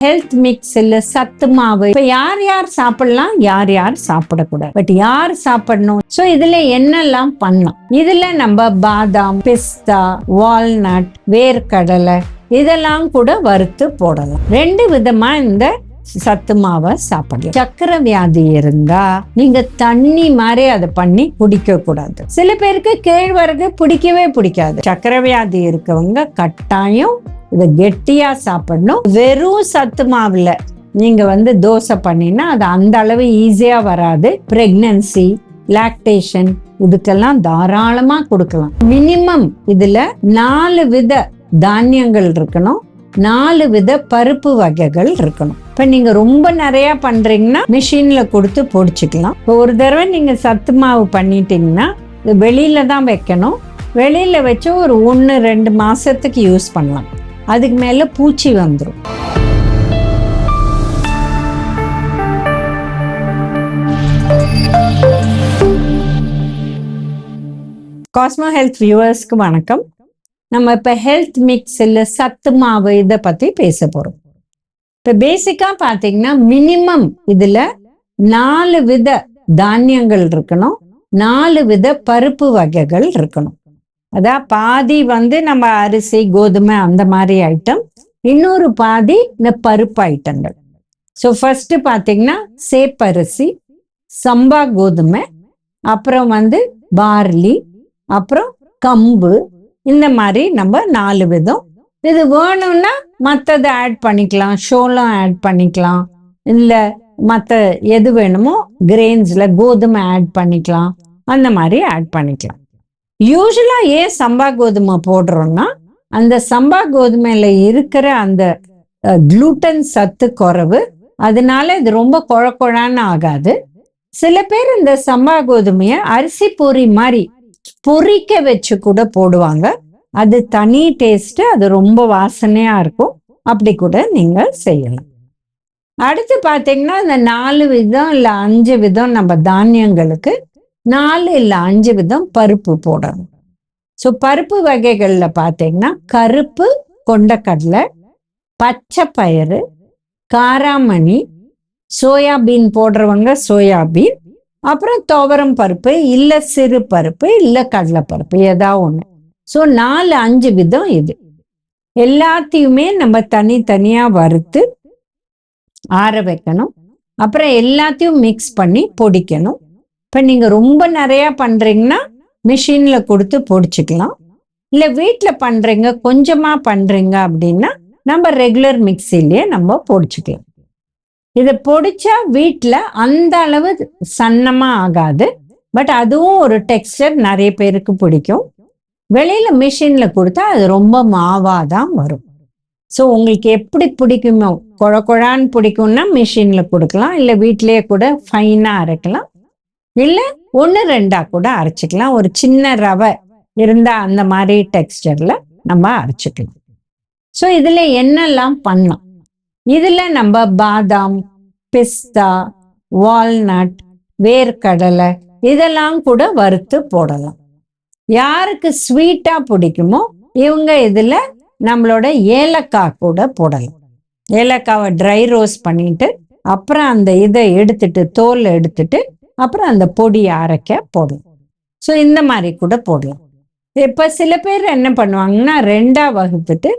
Health mix இல்ல சத்து மாவு இப்ப யார் யார் சாப்பிடலாம், யார் யார் சாப்பிடக்கூடாது, பட் யார் சாப்பிடணும். சோ இதுல என்னெல்லாம் பண்ணலாம்? இதுல நம்ம பாதாம், பிஸ்தா, வால்நட், வேர்க்கடலை இதெல்லாம் கூட வறுத்து போடலாம். 2 விதமா இந்த சத்து மாவை சாப்பிடலாம். சக்கரை வியாதி இருந்தா நீங்க தண்ணி மாதிரி அதை பண்ணி குடிக்க கூடாது. சில பேருக்கு கேழ்வரகு பிடிக்கவே பிடிக்காது. சக்கரை வியாதி இருக்கவங்க கட்டாயம் இதை கெட்டியா சாப்பிடணும். வெறும் சத்து மாவுல நீங்க தோசை பண்ணினா அது அந்த அளவு ஈஸியா வராது. பிரெக்னன்சி, லாக்டேஷன் இதுக்கெல்லாம் தாராளமா கொடுக்கலாம். மினிமம் இதுல 4 வித தானியங்கள் இருக்கணும், 4 வித பருப்பு வகைகள் இருக்கணும். இப்ப நீங்க ரொம்ப நிறைய பண்றீங்கன்னா மிஷின்ல கொடுத்து பொடிச்சுக்கலாம். இப்போ ஒரு தடவை நீங்க சத்து மாவு பண்ணிட்டீங்கன்னா வெளியில தான் வைக்கணும். வெளியில வச்சு ஒரு 1-2 மாசத்துக்கு யூஸ் பண்ணலாம். அதுக்கு மேல பூச்சி வந்துடும். காஸ்மோ ஹெல்த் வியூவர்ஸ்க்கு வணக்கம். நம்ம இப்ப ஹெல்த் மிக்ஸ் இல்ல சத்து மாவு இதை பத்தி பேச போறோம். இப்ப பேசிக்கா பாத்தீங்கன்னா மினிமம் இதுல 4 வித தானியங்கள் இருக்கணும், 4 வித பருப்பு வகைகள் இருக்கணும். அதான் பாதி நம்ம அரிசி, கோதுமை அந்த மாதிரி ஐட்டம், இன்னொரு பாதி இந்த பருப்பு ஐட்டங்கள். ஸோ ஃபர்ஸ்ட் பாத்தீங்கன்னா சேப்பரிசி, சம்பா கோதுமை, அப்புறம் பார்லி, அப்புறம் கம்பு, இந்த மாதிரி நம்ம 4 விதம். இது வேணும்னா மற்றதை ஆட் பண்ணிக்கலாம், சோளம் ஆட் பண்ணிக்கலாம், இல்லை மற்ற எது வேணுமோ கிரெயின்ஸ்ல கோதுமை ஆட் பண்ணிக்கலாம், அந்த மாதிரி ஆட் பண்ணிக்கலாம். யூஸ்வலா ஏன் சம்பா கோதுமை போடுறோம்னா அந்த சம்பா கோதுமையில இருக்கிற அந்த குளூட்டன் சத்து குறைவு, அதனால இது ரொம்ப குழக்குழான்னு ஆகாது. சில பேர் இந்த சம்பா கோதுமைய அரிசி பொரி மாதிரி பொரிக்க வச்சு கூட போடுவாங்க. அது தனி டேஸ்ட், அது ரொம்ப வாசனையா இருக்கும். அப்படி கூட நீங்க செய்யலாம். அடுத்து பாத்தீங்கன்னா இந்த 4 விதம் இல்ல 5 விதம் நம்ம தானியங்களுக்கு 4 இல்ல 5 விதம் பருப்பு போடணும். ஸோ பருப்பு வகைகள்ல பாத்தீங்கன்னா கருப்பு கொண்டக்கடலை, பச்சை பயிறு, காராமணி, சோயாபீன் போடுறவங்க சோயாபீன், அப்புறம் துவரம் பருப்பு இல்ல சிறு பருப்பு இல்ல கடலைப்பருப்பு, ஏதாவது ஒண்ணு. ஸோ 4-5 விதம். இது எல்லாத்தையுமே நம்ம தனித்தனியா வறுத்து ஆற வைக்கணும். அப்புறம் எல்லாத்தையும் மிக்ஸ் பண்ணி பொடிக்கணும். இப்ப நீங்க ரொம்ப நிறைய பண்றீங்கன்னா மிஷின்ல கொடுத்து பொடிச்சுக்கலாம். இல்ல வீட்டுல பண்றீங்க, கொஞ்சமா பண்றீங்க அப்படின்னா நம்ம ரெகுலர் மிக்சிலேயே நம்ம பொடிச்சுக்கலாம். இதை பொடிச்சா வீட்டுல அந்த அளவு சன்னமா ஆகாது, பட் அதுவும் ஒரு டெக்ஸ்டர் நிறைய பேருக்கு பிடிக்கும். வெளியில மிஷின்ல கொடுத்தா அது ரொம்ப மாவாதான் வரும். ஸோ உங்களுக்கு எப்படி பிடிக்குமோ, குழான்னு பிடிக்கும்னா மிஷின்ல கொடுக்கலாம், இல்லை வீட்லயே கூட ஃபைனா அரைக்கலாம், இல்லை 1-2 கூட அரைச்சிக்கலாம். ஒரு சின்ன ரவை இருந்தா அந்த மாதிரி டெக்ஸ்டர்ல நம்ம அரைச்சிக்கலாம். ஸோ இதுல என்னெல்லாம் பண்ணலாம்? இதுல நம்ம பாதாம், பிஸ்தா, வால்நட், வேர்க்கடலை இதெல்லாம் கூட வறுத்து போடலாம். யாருக்கு ஸ்வீட்டா பிடிக்குமோ இவங்க இதுல நம்மளோட ஏலக்காய் கூட போடலாம். ஏலக்காவை ட்ரை ரோஸ்ட் பண்ணிட்டு அப்புறம் அந்த இதை எடுத்துட்டு தோல் எடுத்துட்டு அப்புறம் அந்த பொடியை அரைக்க போடலாம். ஸோ இந்த மாதிரி கூட போடலாம். இப்ப சில பேர் என்ன பண்ணுவாங்கன்னா 2ஆ வகுத்துட்டு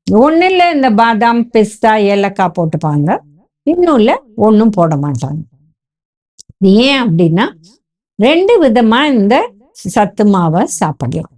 ஒண்ணுல இந்த பாதாம், பிஸ்தா, ஏலக்காய் போட்டுப்பாங்க, இன்னும்ல ஒன்றும் போட மாட்டாங்க. ஏன் அப்படின்னா 2 விதமா இந்த சத்து மாவை சாப்பிடலாம்.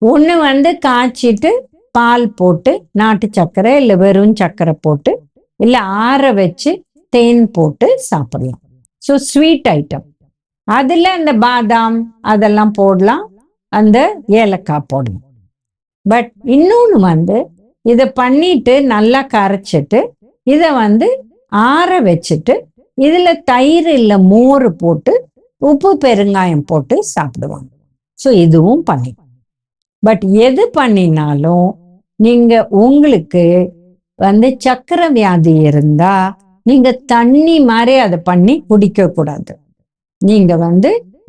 ஒண்ணு காய்ச்சிட்டு பால் போட்டு நாட்டு சர்க்கரை இல்லை வெறும் சர்க்கரை போட்டு, இல்லை ஆற வச்சு தேன் போட்டு சாப்பிடலாம். So sweet item. அதுல இந்த பாதாம் அதெல்லாம் போடலாம், அந்த ஏலக்காய் போடலாம். பட் இன்னொன்னு இதை பண்ணிட்டு நல்லா கரைச்சிட்டு இதை ஆற வச்சுட்டு இதுல தயிர் இல்லை மோர் போட்டு உப்பு பெருங்காயம் போட்டு சாப்பிடுவாங்க. ஸோ இதுவும் பண்ணி. பட் எது பண்ணினாலும் நீங்க உங்களுக்கு சக்கரை வியாதி இருந்தா நீங்க தண்ணி மாதிரி அதை பண்ணி குடிக்க கூடாது. நீங்க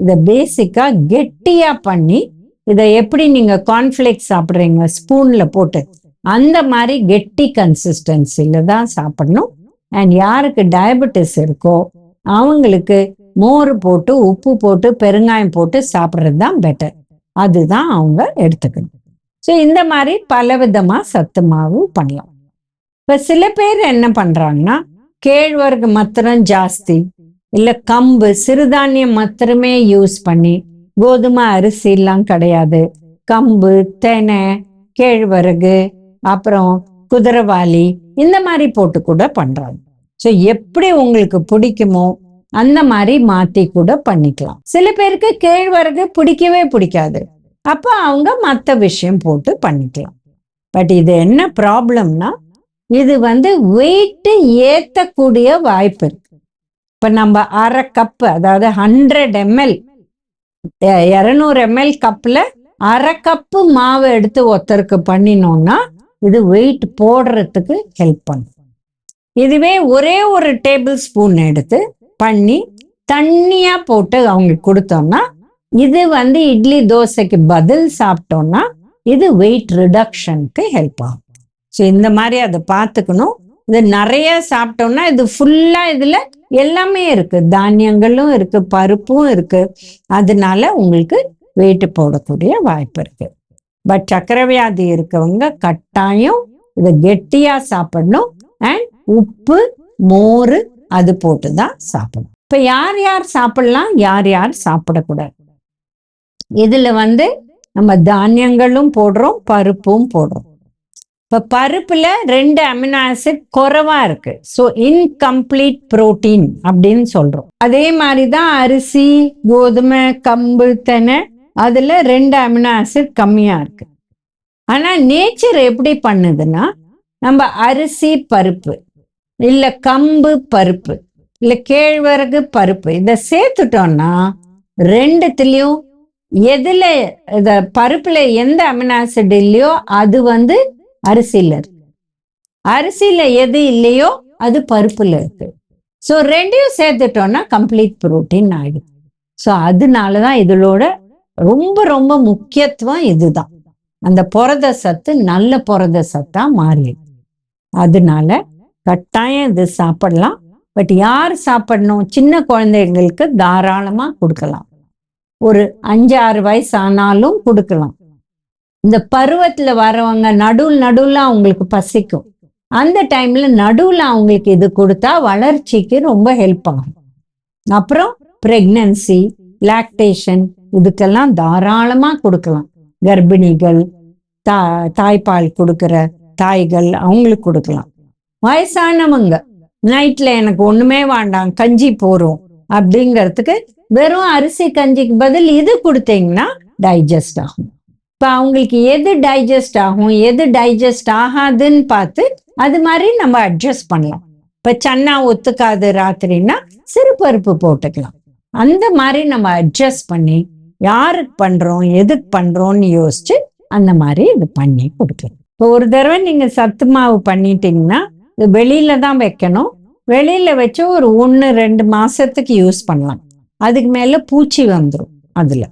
இதை பேசிக்கா கெட்டியா பண்ணி, இதை எப்படி நீங்க கார்ன்ஃபிளேக்ஸ் சாப்பிடுறீங்க ஸ்பூன்ல போட்டு அந்த மாதிரி கெட்டி கன்சிஸ்டன்சில தான் சாப்பிடணும். அண்ட் யாருக்கு டயபெட்டிஸ் இருக்கோ அவங்களுக்கு மோர் போட்டு உப்பு போட்டு பெருங்காயம் போட்டு சாப்பிட்றது தான் பெட்டர். அதுதான் அவங்க எடுத்துக்கணும். ஸோ இந்த மாதிரி பலவிதமா சத்து மாவு பண்ணலாம். இப்ப சில பேர் என்ன பண்றாங்கன்னா கேழ்வரகு மாத்திரம் ஜாஸ்தி இல்ல கம்பு சிறுதானியம் மாத்திரமே யூஸ் பண்ணி, கோதுமை அரிசி எல்லாம் கிடையாது, கம்பு தெனை கேழ்வரகு அப்புறம் குதிரைவாலி இந்த மாதிரி போட்டு கூட பண்றாங்க. ஸோ எப்படி உங்களுக்கு பிடிக்குமோ அந்த மாதிரி மாத்தி கூட பண்ணிக்கலாம். சில பேருக்கு கேழ்வரகு பிடிக்கவே பிடிக்காது, அப்ப அவங்க மற்ற விஷயம் போட்டு பண்ணிக்கலாம். பட் இது என்ன ப்ராப்ளம்னா இது வெயிட் ஏத்தக்கூடிய வாய்ப்பு இருக்கு. இப்ப நம்ம அரை கப்பு, அதாவது 100 ml 200 ml கப்ல அரை கப்பு மாவு எடுத்து ஒருத்தருக்கு பண்ணினோம்னா இது வெயிட் போடுறதுக்கு ஹெல்ப் பண்ணும். இதுவே ஒரே ஒரு டேபிள் ஸ்பூன் எடுத்து பண்ணி தண்ணியா போட்டு அவங்களுக்கு கொடுத்தோம்னா இது இட்லி தோசைக்கு பதில் சாப்பிட்டோம்னா இது வெயிட் ரிடக்ஷனுக்கு ஹெல்ப் ஆகும். ஸோ இந்த மாதிரி அதை பார்த்துக்கணும். இது நிறைய சாப்பிட்டோம்னா இது ஃபுல்லா இதுல எல்லாமே இருக்கு, தானியங்களும் இருக்கு, பருப்பும் இருக்கு, அதனால உங்களுக்கு வெயிட் போடக்கூடிய வாய்ப்பு இருக்கு. பட் சக்கரை வியாதி இருக்கவங்க கட்டாயம் இதை கெட்டியா சாப்பிடணும். அண்ட் உப்பு மோர் அது போட்டுதான் சாப்பிடணும். இப்ப யார் யார் சாப்பிடலாம், யார் யார் சாப்பிடக்கூடாது? இதுல நம்ம தானியங்களும் போடுறோம், பருப்பும் போடுறோம். இப்ப பருப்புல 2 அமினோ ஆசிட் குறைவா இருக்கு, ஸோ இன்கம்ப்ளீட் புரோட்டீன் அப்படின்னு சொல்றோம். அதே மாதிரிதான் அரிசி கோதுமை கம்பு தெனை அதுல 2 அமினோ ஆசிட் கம்மியா இருக்கு. ஆனா நேச்சர் எப்படி பண்ணுதுன்னா நம்ம அரிசி பருப்பு இல்ல கம்பு பருப்பு இல்ல கேழ்வரகு பருப்பு இதை சேர்த்துட்டோம்னா ரெண்டுத்துலயும் எதுல இத பருப்புல எந்த அமினோ ஆசிட் இல்லையோ அது அரிசியில இருக்கு, அரிசியில எது இல்லையோ அது பருப்புல இருக்கு. ஸோ ரெண்டையும் சேர்த்துட்டோம்னா கம்ப்ளீட் புரோட்டீன் ஆயிடுது. ஸோ அதனாலதான் இதோட ரொம்ப ரொம்ப முக்கியத்துவம் இதுதான். அந்த புரத சத்து நல்ல புரத சத்தா மாறிடுது. அதனால கட்டாயம் இது சாப்பிடலாம். பட் யார் சாப்பிடணும்? சின்ன குழந்தைங்களுக்கு தாராளமா கொடுக்கலாம், ஒரு 5-6 வயசு ஆனாலும் கொடுக்கலாம். இந்த பருவத்துல வரவங்க நடுவுல அவங்களுக்கு பசிக்கும், அந்த டைம்ல நடுவுல அவங்களுக்கு இது கொடுத்தா வளர்ச்சிக்கு ரொம்ப ஹெல்ப் ஆகும். அப்புறம் பிரெக்னன்சி லாக்டேஷன் இதுக்கெல்லாம் தாராளமா கொடுக்கலாம். கர்ப்பிணிகள் தாய்ப்பால் கொடுக்கிற தாய்கள் அவங்களுக்கு கொடுக்கலாம். வயசானவங்க நைட்ல எனக்கு ஒண்ணுமே வேண்டாம் கஞ்சி போறோம் அப்படிங்கிறதுக்கு வெறும் அரிசி கஞ்சிக்கு பதில் இது கொடுத்தீங்கன்னா டைஜஸ்ட் ஆகும். இப்ப அவங்களுக்கு எது டைஜஸ்ட் ஆகும் எது டைஜஸ்ட் ஆகாதுன்னு பார்த்து அது மாதிரி நம்ம அட்ஜஸ்ட் பண்ணலாம். இப்ப சன்னா ஒத்துக்காது ராத்திரின்னா சிறுபருப்பு போட்டுக்கலாம். அந்த மாதிரி நம்ம அட்ஜஸ்ட் பண்ணி யாருக்கு பண்றோம் எதுக்கு பண்றோம்னு யோசிச்சு அந்த மாதிரி இது பண்ணி கொடுக்கலாம். இப்போ ஒரு தடவை நீங்க சத்து மாவு பண்ணிட்டீங்கன்னா இது வெளியில தான் வைக்கணும். வெளியில வச்சு ஒரு 1-2 மாசத்துக்கு யூஸ் பண்ணலாம். அதுக்கு மேல பூச்சி வந்துடும் அதுல.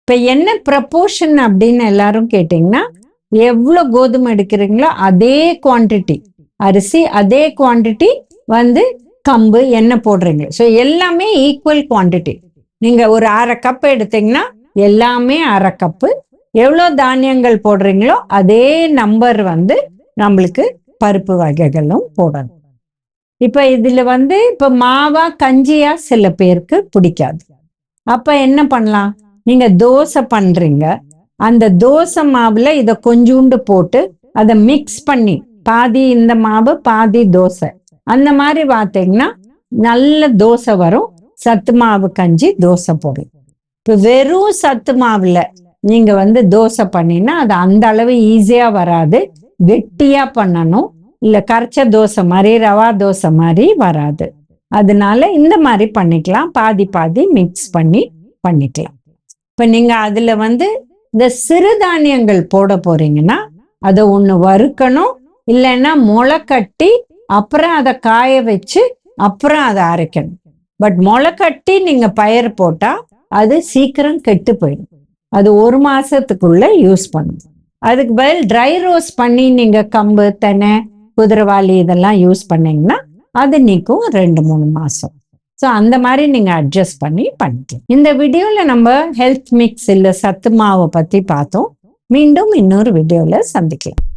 இப்ப என்ன ப்ரப்போர்ஷன் அப்படின்னு எல்லாரும் கேட்டீங்கன்னா எவ்வளவு கோதுமை எடுக்கிறீங்களோ அதே குவான்டிட்டி அரிசி, அதே குவான்டிட்டி கம்பு என்ன போடுறீங்க. ஸோ எல்லாமே ஈக்குவல் குவான்டிட்டி. நீங்க ஒரு 1/2 கப் எடுத்தீங்கன்னா எல்லாமே 1/2 கப்பு. எவ்வளோ தானியங்கள் போடுறீங்களோ அதே நம்பர் நம்மளுக்கு பருப்பு வகைகளும் போடணும். இப்ப இதுல இப்ப மாவா கஞ்சியா சில பேருக்கு பிடிக்காது. அப்ப என்ன பண்ணலாம்? நீங்க தோசை பண்றீங்க, அந்த தோசை மாவுல இத கொஞ்சோண்டு போட்டு அதை மிக்ஸ் பண்ணி பாதி இந்த மாவு பாதி தோசை அந்த மாதிரி பார்த்தீங்கன்னா நல்ல தோசை வரும். சத்து மாவு கஞ்சி தோசை போடும். இப்ப வெறும் சத்து மாவுல நீங்க தோசை பண்ணினா அது அந்த அளவு ஈஸியா வராது, கெட்டியா பண்ணணும். இல்ல கரைச்ச தோசை மாதிரி ரவா தோசை மாதிரி வராது. அதனால இந்த மாதிரி பண்ணிக்கலாம், பாதி பாதி மிக்ஸ் பண்ணி பண்ணிக்கலாம். இப்ப நீங்க அதுல இந்த சிறுதானியங்கள் போட போறீங்கன்னா அதை ஒண்ணு வறுக்கணும், இல்லைன்னா முளை கட்டி அப்புறம் அதை காய வச்சு அப்புறம் அதை அரைக்கணும். பட் முளை கட்டி நீங்க பயிர் போட்டா அது சீக்கிரம் கெட்டு போயிடும். அது 1 மாசத்துக்குள்ள யூஸ் பண்ணும். அதுக்கு பதில் ட்ரை ரோஸ்ட் பண்ணி நீங்க கம்பு தெனை குதிரைவாளி இதெல்லாம் யூஸ் பண்ணீங்கன்னா அது நிற்கும் 2-3 மாசம். ஸோ அந்த மாதிரி நீங்க அட்ஜஸ்ட் பண்ணி பண்ணிக்கலாம். இந்த வீடியோல நம்ம ஹெல்த் மிக்ஸ் இல்ல சத்து மாவை பத்தி பார்த்தோம். மீண்டும் இன்னொரு வீடியோல சந்திக்கலாம்.